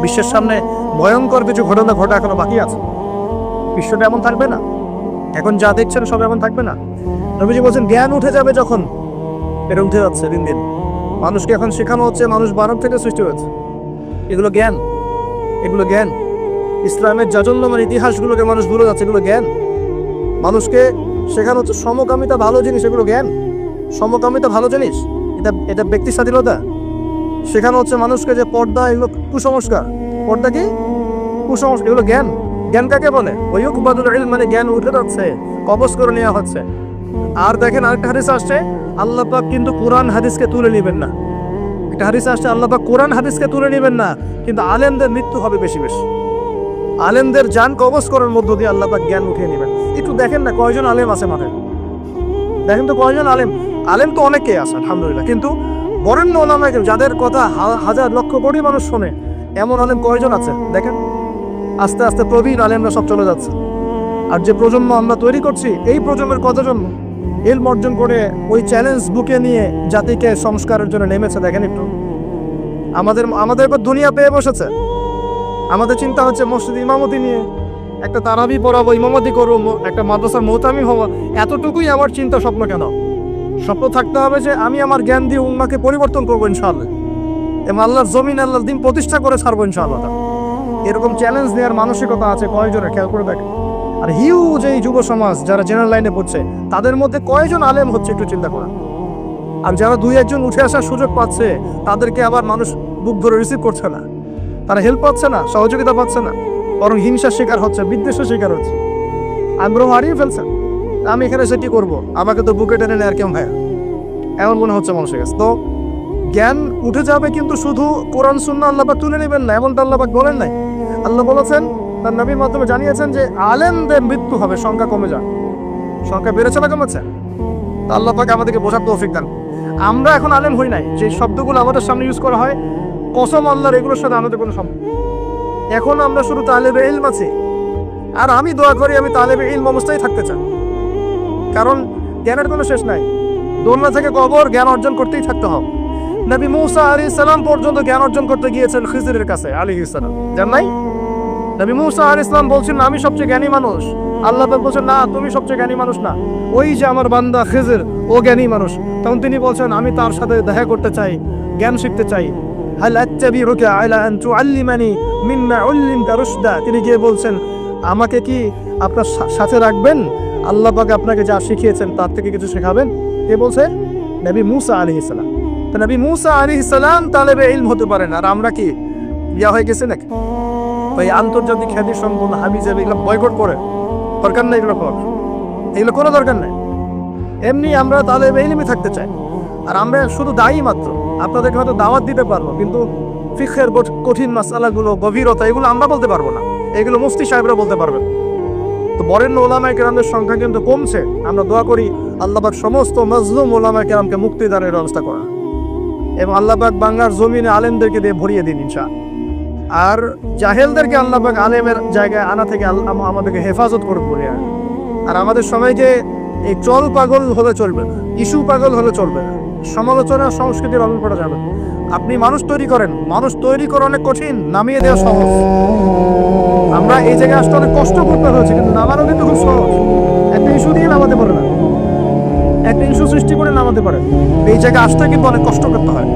বিশ্বের সামনে ভয়ঙ্কর কিছু ঘটনা ঘটা এখনো বাকি আছে। বিশ্বটা এমন থাকবে না, এখন যা দেখছেন সব এমন থাকবে না। নবীজি বলছেন জ্ঞান উঠে যাবে যখন, এটা উঠে যাচ্ছে দিন দিন। মানুষকে এখন শেখানো হচ্ছে মানুষ মানব থেকে সৃষ্টি হয়েছে। এগুলো জ্ঞান, এগুলো জ্ঞান। ইসলামের জাজল্যমান ইতিহাসগুলোকে মানুষ ভুলে যাচ্ছে, এগুলো জ্ঞান। মানুষকে শেখানো হচ্ছে সমকামিতা ভালো জিনিস, এগুলো জ্ঞান। সমকামিতা ভালো জিনিস, এটা এটা ব্যক্তি স্বাধীনতা। শেখানো হচ্ছে মানুষকে যে পর্দা এগুলো কুসংস্কার, পর্দা কি কুসংস্কার, এগুলো জ্ঞান। জ্ঞান কাকে বলে? ওয়ায়ুকবাদুল ইলম, মানে জ্ঞান উঠে যাচ্ছে, কবজ করে নেওয়া হচ্ছে। আর দেখেন আরেকটা হাদিস আসছে, আল্লাহ পাক কিন্তু কোরআন হাদিসকে তুলে নেবেন না। একটা হাদিস আসছে আল্লাহ পাক কোরআন হাদিসকে তুলে নেবেন না, কিন্তু আলেমদের মৃত্যু হবে বেশি বেশি। আলেমদের জান কবজ করার মধ্য দিয়ে আল্লাহ পাক জ্ঞান উঠিয়ে নেবেন। একটু দেখেন না কয়জন আলেম আছে মাঠে, দেখেন তো কয়জন আলেম। আলেম তো অনেকেই আছে আলহামদুলিল্লাহ, কিন্তু বরেণ্য ওলামা যাদের কথা হাজার লক্ষ কোটি মানুষ শোনে, এমন আলেম কয়জন আছে দেখেন। আস্তে আস্তে প্রবীণ আলেমরা সব চলে যাচ্ছে। আর যে প্রজন্ম আমরা তৈরি করছি, এই প্রজন্মের কতজন ইলম অর্জন করে ওই চ্যালেঞ্জ বুকে নিয়ে জাতিকে সংস্কারের জন্য নেমেছে দেখেন একটু। আমাদের এবার দুনিয়া পেয়ে বসেছে। আমাদের চিন্তা হচ্ছে মসজিদ ইমামতি নিয়ে, একটা তারাবি পড়াবো, ইমামতি করবো, একটা মাদ্রাসার মোহতামি হবো। এতটুকুই আমার চিন্তা স্বপ্ন কেন? স্বপ্ন থাকতে হবে যে আমি আমার জ্ঞান দিয়ে উম্মাকে পরিবর্তন করবো ইনশাআল্লাহ, এবং আল্লাহর জমিন আল্লাহর দিন প্রতিষ্ঠা করে ছাড়বো ইনশাআল্লাহ। এরকম চ্যালেঞ্জ নেওয়ার মানসিকতা আছে কয়জনের খেয়াল করে দেখেন। আর হিউজ এই যুব সমাজ যারা জেনারেল লাইনে পড়ছে, তাদের মধ্যে কয়জন আলেম হচ্ছে একটু চিন্তা করা। আর যারা দুই একজন উঠে আসার সুযোগ পাচ্ছে, তাদেরকে আবার মানুষ বুক ধরে রিসিভ করছে না, তারা হেল্প পাচ্ছে না, সহযোগিতা পাচ্ছে না, বরং হিংসার শিকার হচ্ছে, বিদ্বেষের শিকার হচ্ছে, আগ্রহ হারিয়ে ফেলছে। আমি এখানে সেটি করব, আমাকে তো বুকে টেনে নেয় আর কেউ ভাইয়া, এমন মনে হচ্ছে মানুষের কাছে। তো জ্ঞান উঠে যাবে, কিন্তু শুধু কোরআন সুন্নাহ আল্লাহ পাক তুলে নেবেন না, এমনটা আল্লাহ পাক বলেন নাই। আল্লাহ বলেছেন, তার নবীর মাধ্যমে জানিয়েছেন যে আলেমদের মৃত্যু হবে, সংখ্যা কমে যায়। সংখ্যা বেড়েছে না কমেছে? আল্লাহ পাক আমাদেরকে বোঝার তৌফিক দান। আমরা এখন আলেম হই নাই, যে শব্দগুলো আমাদের সামনে ইউজ করা হয়, কসম আল্লাহর, এগুলোর সাথে আমাদের কোনো সম্পর্ক। এখন আমরা শুধু তালেবে ইলম আছি। আর আমি দোয়া করি আমি তালেবে ইলম অবস্থায় থাকতে চাই, কারণ জ্ঞানের কোনো শেষ নাই। দোলনা থেকে কবর, জ্ঞান অর্জন করতেই থাকতে হবে। নবী মূসা আলাইহিস সালাম পর্যন্ত জ্ঞান অর্জন করতে গিয়েছেন খিজিরের কাছে আলাইহিস সালাম, জান নাই? নবী মূসা আলাইহিস সালাম বলছেন আমি সবচেয়ে জ্ঞানী মানুষ, আল্লাহ পাক বলছেন না, তুমি সবচেয়ে জ্ঞানী মানুষ না, ওই যে আমার বান্দা খিজির, ও জ্ঞানী মানুষ। তখন তিনি বলছেন আমি তার সাথে দেখা করতে চাই, জ্ঞান শিখতে চাই। হাল আত্তাবিউকা আলা আন তুআল্লিমানি মিম্মা উল্লিমতা রুশদা, তিনি গিয়ে বলছেন আমাকে কি আপনার সাথে রাখবেন? আল্লাহ পাক আপনাকে যা শিখিয়েছেন তার থেকে কিছু শেখাবেন। কে বলছে? নবী মূসা আলাইহিস সালাম। তো নবী মূসা আলাইহিস সালাম তালেবে ইলম হতে পারেন, আর আমরা কি বিয়া হয়ে গেছে নাকি? এই আন্তর্জাতিক খ্যাতি সম্পন্ন হাবিজাবি এগুলো বয়কট করে দরকার নেই, এগুলো কোনো দরকার নেই। এমনি আমরা তালেবে ইলমই থাকতে চাই। আর আমরা শুধু দায়ী মাত্র, আপনাদেরকে হয়তো দাওয়াত দিতে পারবো, কিন্তু ফিকহের কঠিন মাসালাগুলো, গভীরতা, এগুলো আমরা বলতে পারবো না, এগুলো মুফতি সাহেবরা বলতে পারবেন। তো বরেণ্য ওলামায়ে কেরামদের সংখ্যা কিন্তু কমছে। আমরা দোয়া করি আল্লাহ পাক সমস্ত মাজলুম ওলামায়ে কেরামকে মুক্তিদানের ব্যবস্থা করা, এবং আল্লাহ পাক বাংলার জমিনে আলেমদেরকে দিয়ে ভরিয়ে দিন ইনশাআল্লাহ। আর জাহেলদেরকে আল্লাহ পাক আলেমের জায়গায় আনা থেকে আমাদেরকে হেফাজত করে বলিয়া। আর আমাদের সবাইকে এই চল পাগল হলে চলবে না, ইস্যু পাগল হলে চলবে না, সমালোচনা সংস্কৃতির অমল করা যাবে। আপনি মানুষ তৈরি করেন, মানুষ তৈরি করা অনেক কঠিন, নামিয়ে দেওয়া সহজ। আমরা এই জায়গায় আসতে অনেক কষ্ট করতে হয়েছে, কিন্তু নামানো কিন্তু খুব সহজ। একটা ইস্যু দিয়ে নামাতে পারে না, একটা ইস্যু সৃষ্টি করে নামাতে পারে। এই জায়গায় আসতে কিন্তু অনেক কষ্ট করতে হয়।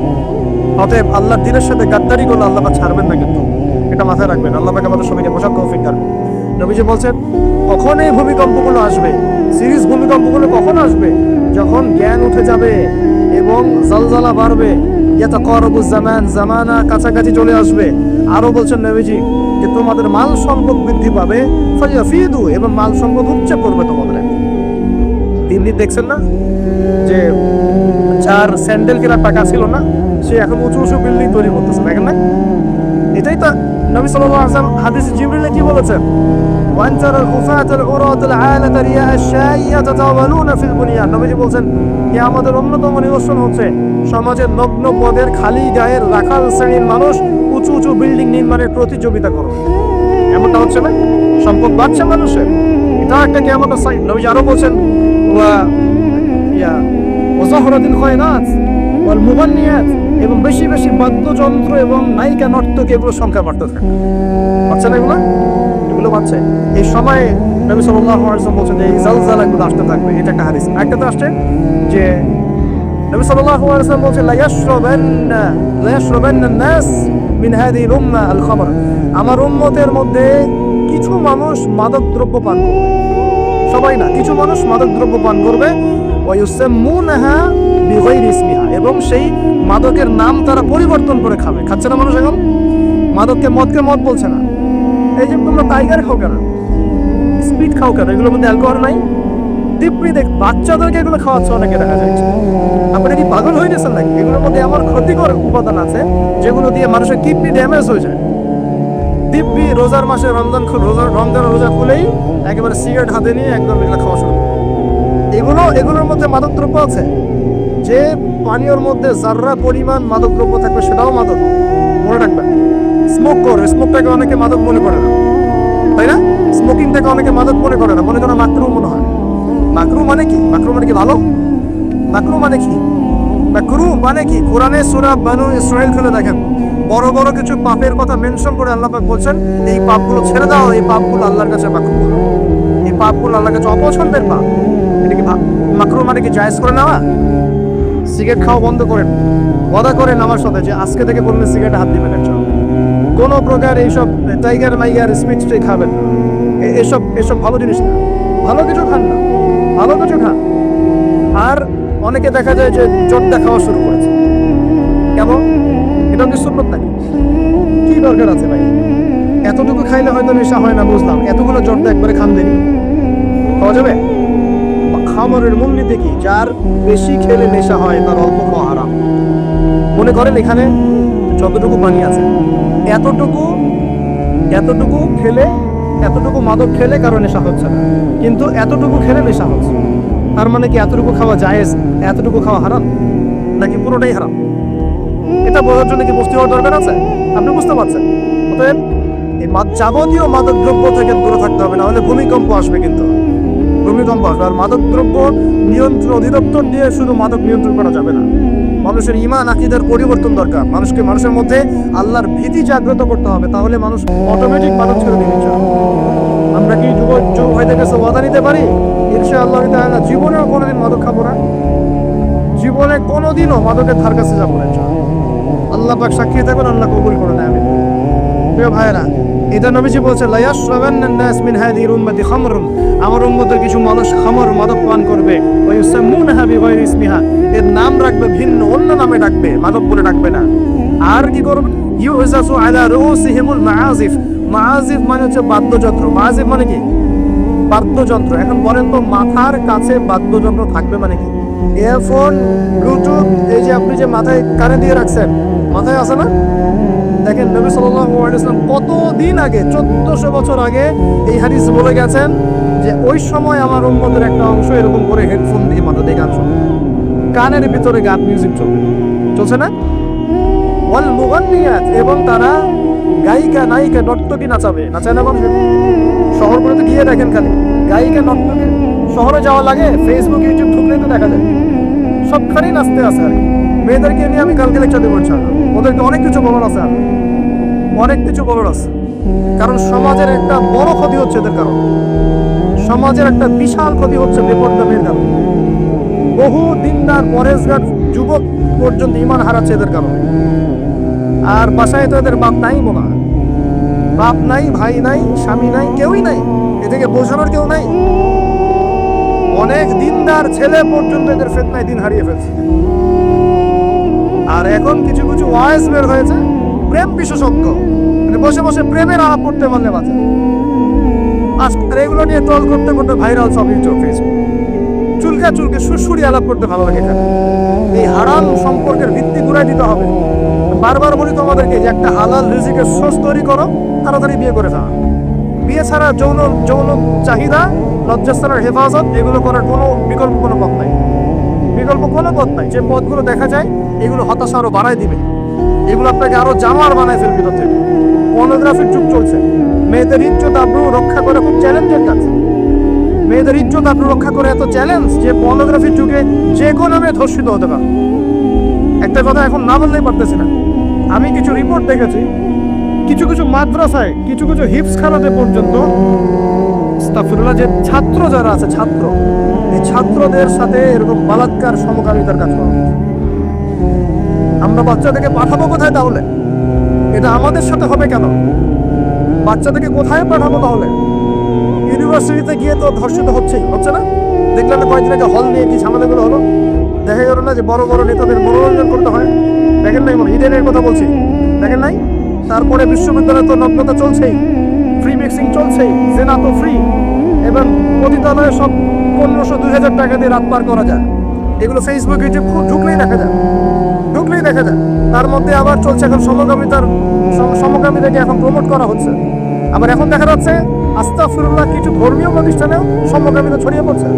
অতএব আল্লাহর দ্বীনের সাথে গাদ্দারি করলে আল্লাহ পাক ছাড়বেন না, কিন্তু এটা মাথায় রাখবেন। আল্লাহ পাক আমাদের সবাইকে বোঝার তৌফিক দান। নবীজি বলছেন কখন এই ভূমিকম্পগুলো আসবে, সিরিজ ভূমিকম্পগুলো কখন আসবে? যখন জ্ঞান উঠে যাবে এবং জালজালা বাড়বে, ইয়াতাকারাবুজ জামান, জামানা কাছাকাছি চলে আসবে। আরো বলছেন নবীজি যে তোমাদের মাল সম্পদ বৃদ্ধি পাবে, ফায়াফিদু, এবং মাল সম্পদ উপচে পড়বে তোমাদের। দিন দিন দেখছেন না যে যার স্যান্ডেল কেনার টাকা ছিল না, সে এখন উঁচু উঁচু বিল্ডিং তৈরি করতেছে, দেখেন না? এটাই তো নবী সাল্লাল্লাহু আলাইহি ওয়াসাল্লাম হাদিস জিবরিলে কি বলেছেন? ওয়ান তারাল খুফাতাল উরাতাল আলাতা রিয়া আশ-শাই ইয়াতাতাওয়ালুনা ফিল বুনিয়ান। নবীজি বলেন কিয়ামতের অন্যতম নিদর্শন হচ্ছে সমাজের নগ্ন পদের খালি গায়ের রাখাল শ্রেণীর মানুষ উঁচু উঁচু বিল্ডিং নির্মাণের প্রতিযোগিতা করবে। এমনটা হচ্ছে না? সম্পদ বাড়ছে মানুষের, এটা একটা কিয়ামতের সাইন। নবীজি আরো বলেন ওয়া ইয়া ওয়াজহরাতিল খায়নাত ওয়াল মুগান্নিয়াত, এবং বেশি বেশি বাদ্যযন্ত্র এবং নায়িকা নর্তক এগুলো সংখ্যা বাড়তে থাকে। পাচ্ছে না এগুলো পাচ্ছে। এই সময় নবী সাল্লাল্লাহু আলাইহি ওয়াসাল্লাম বলছেন যে এই জালজালাগুলো আসতে থাকবে, এটা একটা হাদিস। একটা তো আসছে যে নবী সাল্লাল্লাহু আলাইহি ওয়াসাল্লাম বলছেন লা ইয়াশরাবান্না নাস মিন হাযিহিল উম্মাহ আল খামর, আমার উম্মতের মধ্যে কিছু মানুষ মাদক দ্রব্য পান করবে, সবাই না, কিছু মানুষ মাদক দ্রব্য পান করবে, ওয়া ইউসাম্মুনাহা বিগাইরি ইসমিহা, এবং সেই মাদকের নাম তারা পরিবর্তন করে খাবে। খাচ্ছে না মানুষ এখন মাদককে মদ বলছে না। এই যে তোমরা টাইগার খাও কেন, স্পিড খাও কেন, এগুলোর মধ্যে অ্যালকোহল নাই? দিব্যি দেখ বাচ্চাদেরকে এগুলো খাওয়াচ্ছে অনেকে দেখা যাচ্ছে। আপনারা কি পাগল হয়ে গেছেন নাকি? এগুলোর মধ্যে এমন ক্ষতিকর উপাদান আছে যেগুলো দিয়ে মানুষের কিডনি ড্যামেজ হয়ে যায়। দিব্যি রোজার মাসে রমজান রোজা খুলেই একেবারে সিগারেট হাতে নিয়ে একদম এগুলো খাওয়া শুরু। এগুলোর মধ্যে মাদক দ্রব্য আছে। যে পানীয়র মধ্যে যার্রা পরিমাণ মাদক দ্রব্য থাকবে সেটাও মাদক, মনে রাখবেন। স্মোক করে, স্মোকটাকে অনেকে মাদক মনে করে না, তাই না? স্মোকিংটাকে অনেকে মাদক মনে করে না, মনে করে মাকরু মনে হয়। মাকরু মানে কি? মাকরু মানে কি ভালো? মাকরু মানে কি? মাকরু মানে কি? কোরআনে সূরা বানু ইসরাঈল খুলে দেখেন, বড় বড় কিছু পাপের কথা মেনশন করে আল্লাহ পাক বলছেন এই পাপগুলো ছেড়ে দাও, এই পাপগুলো আল্লাহর কাছে মাকরু, এই পাপগুলো আল্লাহর কাছে অপছন্দের পাপ। এটা কি মাকরু মানে কি জায়েজ করে নেওয়া? সিগারেট খাওয়া বন্ধ করেন, ওয়াদা করেন আমার সাথে যে আজকে থেকে বললে সিগারেট হাত দিবেন না, কোনো প্রকার এইসব টাইগার মাইগার স্পিচটাই খাবেন না। এসব ভালো জিনিস না, ভালো কিছু খান না, ভালো কিছু খান। আর অনেকে দেখা যায় যে জর্দা খাওয়া শুরু করেছে, কেমন? এটা কি সুন্নত নাকি? কি দরকার আছে ভাই? এতটুকু খাইলে হয়তো নেশা হয় না, বুঝলাম, এতগুলো জর্দা একবারে খান দেনি খাওয়া যাবে? খামারের মূলনীতি কি? যার বেশি খেলে নেশা হয় তার অল্প খাওয়া হারাম। মনে করেন এখানে যতটুকু পানি আছে এতটুকু খেলে, এতটুকু মাদক খেলে কারো নেশা হচ্ছে না, কিন্তু এতটুকু খেলে নেশা হচ্ছে। তার মানে কি এতটুকু খাওয়া জায়েজ, এতটুকু খাওয়া হারাম, নাকি পুরোটাই হারাম? এটা বোঝার জন্য কি মুফতি হওয়ার দরকার আছে? আপনি বুঝতে পারছেন? অতএব এই যাবতীয় মাদক দ্রব্য থেকে দূরে থাকতে হবে, না হলে ভূমিকম্প আসবে। কিন্তু ভূমিকম্প আসবে। আর মাদক দ্রব্য নিয়ন্ত্রণ অধিদপ্তর দিয়ে শুধু মাদক নিয়ন্ত্রণ করা যাবে না। মানুষের ঈমান আকীদার পরিবর্তন দরকার। মানুষের মধ্যে আল্লাহর ভীতি জাগ্রত করতে হবে, তাহলে মানুষ অটোমেটিক মাদক ছেড়ে দিবে। আমরা কি যুব ভাইদের কাছে ওয়াদা নিতে পারি ইনশাআল্লাহ তাআলা জীবনেও কোনোদিন মাদক খাবো না, জীবনে কোনোদিনও মাদকের ধার কাছে যাবো না। আল্লাহ পাক সাক্ষী থাকুন, আল্লাহ কবুল করে নেয়। আমিন। প্রিয় ভাইরা, এটা নবীজি বলছেন লা ইয়াশরাবান্না নাস মিন হাযিহিল উম্মতি খামরুন, আমার উম্মতের কিছু মানুষ খামর মাদক পান করবে, ওয়া ইউসাম্মুনাহা বিগাইরি ইসমিহা, এর নাম রাখবে ভিন্ন, অন্য নামে ডাকবে, মাদক বলে ডাকবে না। আর কি করবে? ইউজাসু আলা রুউসিহিমুল মাআজিফ, মাআজিফ মানে হচ্ছে বাদ্যযন্ত্র। মাআজিফ মানে কি? বাদ্যযন্ত্র। এখন বলেন তো মাথার কাছে বাদ্যযন্ত্র থাকবে মানে কি? ইয়ারফোন, ব্লুটুথ, এই যে আপনি যে মাথায় কানে দিয়ে রাখছেন, মাথায় আছে না? দেখেন নবী সাল্লাল্লাহু আলাইহি ওয়াসাল্লাম কতদিন আগে, 1400 বছর আগে এই হাদিস বলে গেছেন যে ওই সময় আমার উম্মতের একটা অংশ এরকম করে হেডফোন দিয়ে মাথা দিয়ে গান শুনবে, কানের ভিতরে গান মিউজিক চলছে না? ওয়াল মুগান্নিয়াত, এবং তারা গায়িকা নায়িকা নর্তকী নাচায় না মানুষ? শহরগুলোতে গিয়ে দেখেন খালি গায়িকা নর্তকী, শহরে যাওয়া লাগে, ফেসবুক ইউটিউব ঢুকলেই তো দেখা যায় সবখানেই নাচতে আছে। আর মেয়েদেরকে নিয়ে আমি কালকে লেকচার দেবো ইনশাআল্লাহ। ওদেরকে অনেক কিছু বলার আছে, অনেক কিছু বলার আছে। কারণ সমাজের একটা বড় ক্ষতি হচ্ছে এদের কারণ, সমাজের একটা বিশাল ক্ষতি হচ্ছে বেপরদা মেয়ের কারণে। বহু দিনদার পরেশগার যুবক পর্যন্ত ঈমান হারাচ্ছে এদের কারণে। আর বাসায় তো এদের বাপ নাই, মনে হয় বাপ নাই, ভাই নাই, স্বামী নাই, কেউই নাই, এদেরকে বোঝানোর কেউ নাই। অনেক দিনদার ছেলে পর্যন্ত এদের ফিতনায় দিন হারিয়ে ফেলছে। আর এখন কিছু কিছু ওয়াইজ বের হয়েছে, প্রেম বিশেষজ্ঞ, মানে বসে বসে প্রেমের আলাপ করতে পারলে বাঁচে। আর এগুলো নিয়ে ট্রল করতে করতে ভাইরাল সব ইউটিউব, ফেসবুক, চুলকে সুরসুরি আলাপ করতে ভালো লাগে। এখানে এই হারাম সম্পর্কের ভিত্তি ঘুরাই দিতে হবে। বারবার বলি তোমাদেরকে যে একটা হালাল রিজিকের সোর্স তৈরি করো, তাড়াতাড়ি বিয়ে করে ফেলা। বিয়ে ছাড়া যৌন চাহিদা, লজ্জাস্থানের হেফাজত, এগুলো করার কোনো বিকল্প কোনো পথ নাই, বিকল্প কোনো পথ নাই। যে পথগুলো দেখা যায় এগুলো হতাশা আরো বাড়ায় দিবে, এগুলো আপনাকে আরো জামার বানায় ফেলবে। ভিতর থেকে পর্নোগ্রাফির যুগ চলছে। মেয়েদের ইজ্জত আবরু রক্ষা করে খুব চ্যালেঞ্জের কাজ। মেয়েদের ইজ্জত আবরু রক্ষা করে এত চ্যালেঞ্জ যে পর্নোগ্রাফির যুগে যে কোনো মেয়ে ধর্ষিত হতে পারে। একটা কথা এখন না বললেই পারতেছি না। আমি কিছু রিপোর্ট দেখেছি, কিছু কিছু মাদ্রাসায়, কিছু কিছু হিফজ খানাতে পর্যন্ত আস্তাগফিরুল্লাহ, যে ছাত্র যারা আছে, ছাত্র, এই ছাত্রদের সাথে এরকম বালাৎকার সমকামিতার কাজ করা হচ্ছে। আমরা বাচ্চাদেরকে পাঠাবো কোথায় তাহলে? এটা আমাদের সাথে হবে কেন? বাচ্চাদেরকে কোথায় পাঠাবো তাহলে? ইউনিভার্সিটিতে গিয়ে তো ধর্ষিত হচ্ছেই, হচ্ছে না? দেখলাম না কয়েকদিন আগে হল নিয়ে কি ঝামেলাগুলো হলো, দেখা গেল না যে বড় বড় নেতাদের মনোরঞ্জন করতে হয়। দেখেন নাই? ইডেনের কথা বলছি, দেখেন নাই? তারপরে বিশ্ববিদ্যালয়ে তো নগ্নতা চলছেই, ফ্রি মিক্সিং চলছেই, জেনা তো ফ্রি, এবং পতিতালয়ে সব 1500-2000 টাকা দিয়ে রাত পার করা যায়। এগুলো ফেসবুকে ঢুকলেই দেখা যায়, ঢুকলেই দেখা যায়। তার মধ্যে আবার চলছে এখন সমকামিতাকে এখন প্রমোট করা হচ্ছে। আবার এখন দেখা যাচ্ছে আস্তাগফিরুল্লাহ, কিছু ধর্মীয় প্রতিষ্ঠানেও সমকামিতা ছড়িয়ে পড়ছে।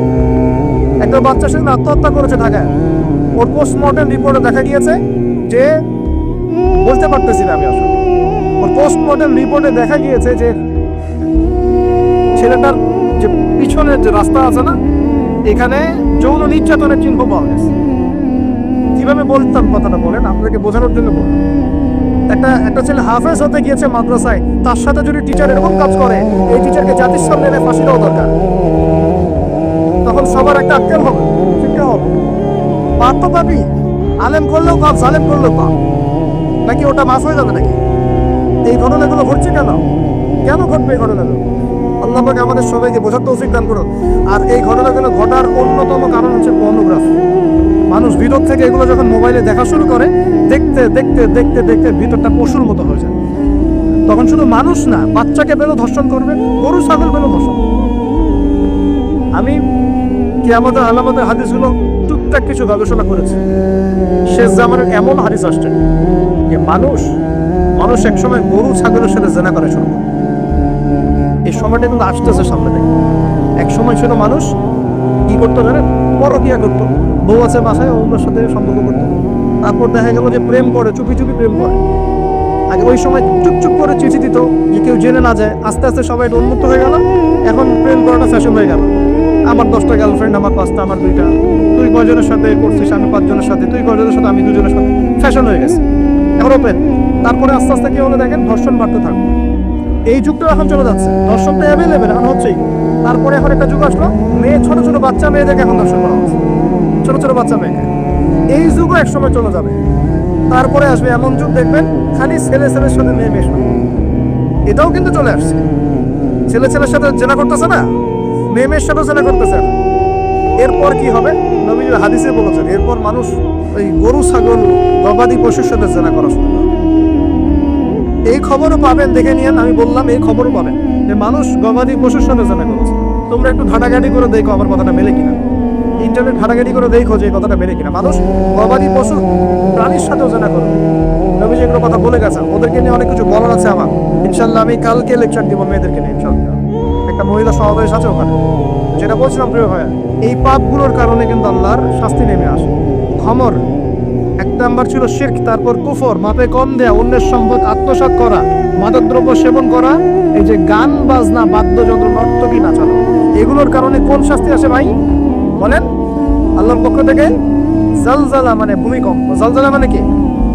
একটা বাচ্চা সেদিন আত্মহত্যা করেছে ঢাকায়। ওর পোস্টমর্টেম রিপোর্টে দেখা গিয়েছে যে, বলতে পারতেছি না আমি আসলে, ওর পোস্টমর্টেম রিপোর্টে দেখা গিয়েছে যে ছেলেটার যে পিছনের যে রাস্তা আছে না, এখানে যৌন নির্যাতনের চিহ্ন পাওয়া গেছে। কিভাবে বলতাম কথাটা বলেন, আপনাদেরকে বোঝানোর জন্য বললাম। একটা ছেলে হাফেজ হতে গিয়েছে মাদ্রাসায়, তার সাথে যদি টিচার এরকম কাজ করে, এই টিচারকে জাতির সামনে এনে ফাঁসি দেওয়া দরকার। তখন সবার একটা আক্কেল হবে, শিক্ষা হবে। পাপ তো পাবি, আলেম করলেও পাপ, জালেম করলেও পাপ, নাকি ওটা মাফ হয়ে যাবে নাকি? এই ঘটনাগুলো ঘটছে কেন? কেন ঘটবে এই ঘটনাগুলো? আল্লাহ পাক আমাদের সবাইকে বোঝার তৌফিক দান করুন। আর এই ঘটনাগুলো ঘটার অন্যতম কারণ হচ্ছে পর্নোগ্রাফি। মানুষ ভিতর থেকে এগুলো যখন মোবাইলে দেখা শুরু করে, দেখতে দেখতে দেখতে দেখতে ভিতরটা পশুর মতো হয়ে যায়। তখন শুধু মানুষ না, বাচ্চাকে পেলেও ধর্ষণ করবে, গরু ছাগল পেলেও ধর্ষণ। আমি কিয়ামতের আলামতের হাদিসগুলো টুকটাক কিছু গবেষণা করেছি। শেষ জামানের এমন হাদিস আসছে যে মানুষ একসময় গরু ছাগলের সাথে জেনা করে শুরু করে। এই সময়টা কিন্তু আসতেছে সামনে থেকে। এক সময় ছিল মানুষ কি করতো জানেন? পরকিয়া করতো, বউ আছে বাসায়, অন্যের সাথে সম্পর্ক করতো। তারপর দেখা গেল যে প্রেম করে, চুপি চুপি প্রেম করে। আগে ওই সময় চুপচুপ করে চিঠি দিত যে কেউ জেনে না যায়। আস্তে আস্তে সবাই উন্মুক্ত হয়ে গেল, এখন প্রেম করাটা ফ্যাশন হয়ে গেল। আমার 10টা গার্লফ্রেন্ড, আমার 5টা, আমার 2টা, তুই কয়জনের সাথে করছিস, আমি 5 জনের সাথে, তুই কয়জনের সাথে, আমি 2 জনের সাথে, ফ্যাশন হয়ে গেছে, এখন ওপেন। তারপরে আস্তে আস্তে কি হলো দেখেন, ধর্ষণ বাড়তে থাকবে। এই যুগটা এখন চলে যাচ্ছে, ধর্ষণটা অ্যাভেলেবেল এখন হচ্ছেই। তারপরে এখন একটা যুগ আসলো, ছোট ছোট বাচ্চা মেয়েদেরকে এখন ধর্ষণ করা হচ্ছে, ছোট ছোট বাচ্চা মেয়েকে। এই যুগও একসময় চলে যাবে। তারপরে আসবে এমন যুগ, দেখবেন খালি ছেলে ছেলের সাথে মেয়ে মেশবে। এটাও কিন্তু চলে আসছে। ছেলে ছেলের সাথে জেনা করতেছে না, মেয়ে মেয়ের সাথেও জেনা করতেছে। এরপর কি হবে? নবী হাদিসে বলেছেন, এরপর মানুষ ওই গরু ছাগল গবাদি পশুর সাথে জেনা করা শুরু করে। এই খবরও পাবেন, দেখে নিয়েন। আমি বললাম এই খবরও পাবেন যে মানুষ গবাদি পশুর সাথে জেনা করছে। তোমরা একটু ঘাটাঘাটি করে দেখো আমার কথাটা মেলে কিনা, ইন্টারনেট ঘাটাঘাটি করে দেখো যে এই কথাটা মেলে কিনা। মানুষ গবাদি পশু প্রাণীর সাথেও জেনা করবে। নবী যেগুলো কথা বলে গেছেন, ওদেরকে নিয়ে অনেক কিছু বলার আছে আমার। ইনশাল্লাহ আমি কালকে লেকচার দিব মেয়েদেরকে নিয়ে, ইনশাল্লাহ। একটা মহিলা সমাবেশ আছে ওখানে। যেটা বলছিলাম প্রিয় ভাইয়া, এই পাপগুলোর কারণে কিন্তু আল্লাহর শাস্তি নেমে আসে। খমর 1 নাম্বার ছিল শিরক, তারপর কুফর, মাপে কম দেয়া, অন্যের সম্পদ আত্মসাৎ করা, মাদকদ্রব্য সেবন করা, এই যে গান বাজনা, বাদ্যযন্ত্র, নর্তকী নাচানো, এগুলোর কারণে কোন শাস্তি আসে ভাই বলেন? আল্লাহর পক্ষ থেকে জালজালা মানে ভূমিকম্প। জালজালা মানে কি?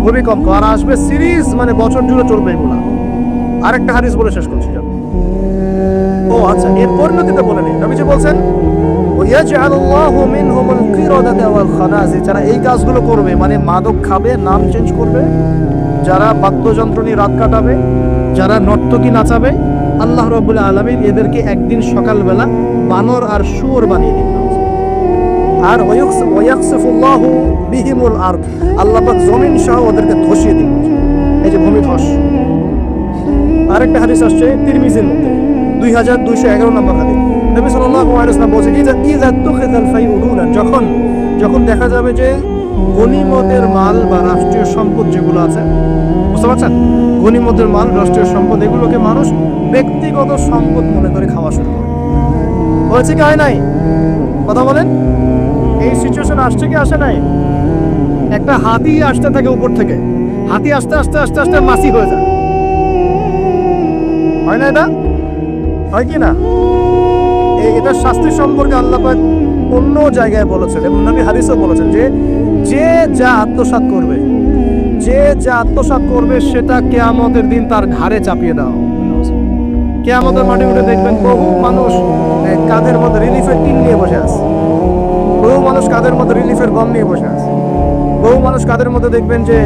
ভূমিকম্প। আর আসবে সিরিজ, মানে বছর জুড়ে চলবে এগুলা। আরেকটা হাদিস বলে শেষ করছি। ও আচ্ছা, এর পরিণতিটা বলে নেই। নবীজি বলছেন, ওয়ায়াজআলুল্লাহু মিনহুমুল কিরাদাতা ওয়াল খানাজির, যারা এই কাজগুলো করবে, মানে মাদক খাবে, নাম চেঞ্জ করবে, যারা বাদ্যযন্ত্র নিয়ে রাত কাটাবে, যারা নর্তকী নাচাবে, আল্লাহ রাব্বুল আলামিন এদেরকে একদিন সকালবেলা বানর আর শুয়োর বানিয়ে দিবেন। আর ওয়ায়াকসিফুল্লাহু বিহিমুল আরদ, আল্লাহ পাক জমিন সহ ওদেরকে ধসিয়ে দিবেন। এই যে ভূমিধস। আরেকটা হাদিস আসছে তিরমিজির মধ্যে, 2211 নম্বর হাদিস। নবী সাল্লাল্লাহু আলাইহি ওয়াসাল্লাম বলেছেন, ইযা তুখিযাল ফাইউলুনা, যখন দেখা যাবে যে গনিমতের মাল বা রাষ্ট্রীয় সম্পদ যেগুলো আছে, বুঝতে পারছেন, গনিমতের মাল, রাষ্ট্রীয় সম্পদ, এগুলোকে মানুষ ব্যক্তিগত সম্পদ মনে করে খাওয়া শুরু করে। হয়েছে কি হয় নাই? কথা বলেন। এই সিচুয়েশন আসছে কি আসে নাই? একটা হাতি আসতে থাকে উপর থেকে, হাতি আস্তে আস্তে আস্তে আস্তে মাছি হয়ে যায়, হয় না? এটা হয় কি না? এটার শাস্তি সম্পর্কে আল্লাহ পাক অন্য জায়গায় বলেছেন, এবং নবী হাদিসেও বলেছেন যে যে যা আত্মসাৎ করবে, যে যা আত্মসাৎ করবে সেটা কিয়ামতের দিন তার ঘাড়ে চাপিয়ে দাও। কিয়ামতের মাঠে উঠে দেখবেন বহু মানুষ কাঁধের মধ্যে রিলিফের টিন নিয়ে বসে আছে, বহু মানুষ কাঁধের মধ্যে রিলিফের গম নিয়ে বসে আছে, বহু মানুষ কাঁধের মধ্যে দেখবেন যে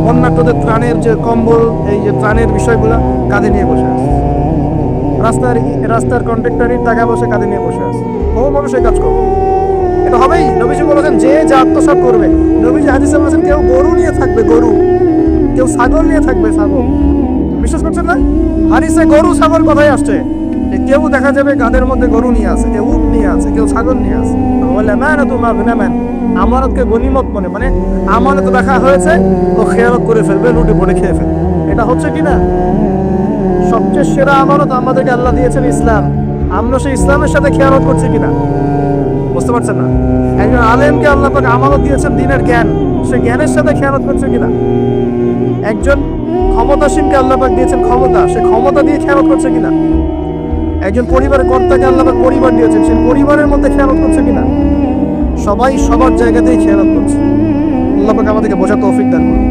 বন্যার্তদের ত্রাণের যে কম্বল, এই যে ত্রাণের বিষয়গুলো কাঁধে নিয়ে বসে আছে, রাস্তার কন্ট্রাক্টরের টাকা বসে কাঁধে নিয়ে বসে আছে, বহু মানুষ এই কাজ করবে। এটা হবেই। নবীজি বলেছেন যে যা আত্মসাৎ করবে। নবীজি হাদিসে বলেছেন কেউ গরু নিয়ে থাকবে, গরু, কেউ ছাগল নিয়ে থাকবে, ছাগল। বিশ্বাস করছেন না? হাদিসে গরু ছাগল কথাই আসছে। কেউ দেখা যাবে গাদের মধ্যে গরু নিয়ে আছে, কেউ উট নিয়ে আছে, কেউ ছাগল নিয়ে আছে। বলে আমানতকে গনিমত মানে আমানত রাখা হয়েছে, ও খেয়ালত করে ফেলবে, লুটে পড়ে খেয়ে ফেলবে। এটা হচ্ছে কি না? সবচেয়ে সেরা আমানত আমাদেরকে আল্লাহ দিয়েছেন ইসলাম। আমরা সেই ইসলামের সাথে খেয়ালত করছি কিনা বুঝতে পারছেন না? একজন আলেমকে আল্লাহ পাক আমানত দিয়েছেন দিনের জ্ঞান, সে জ্ঞানের সাথে খেয়ালত করছে কিনা? একজন ক্ষমতাসীনকে আল্লাহ পাক দিয়েছেন ক্ষমতা, সে ক্ষমতা দিয়ে খেয়ালত করছে কিনা? একজন পরিবারের কর্তাকে আল্লাহ পাক পরিবার দিয়েছেন, সে পরিবারের মধ্যে খেয়ালত করছে কিনা? সবাই সবার জায়গাতেই খেয়ালত করছে। আল্লাহ পাক আমাদেরকে বোঝার তৌফিক দান করুন।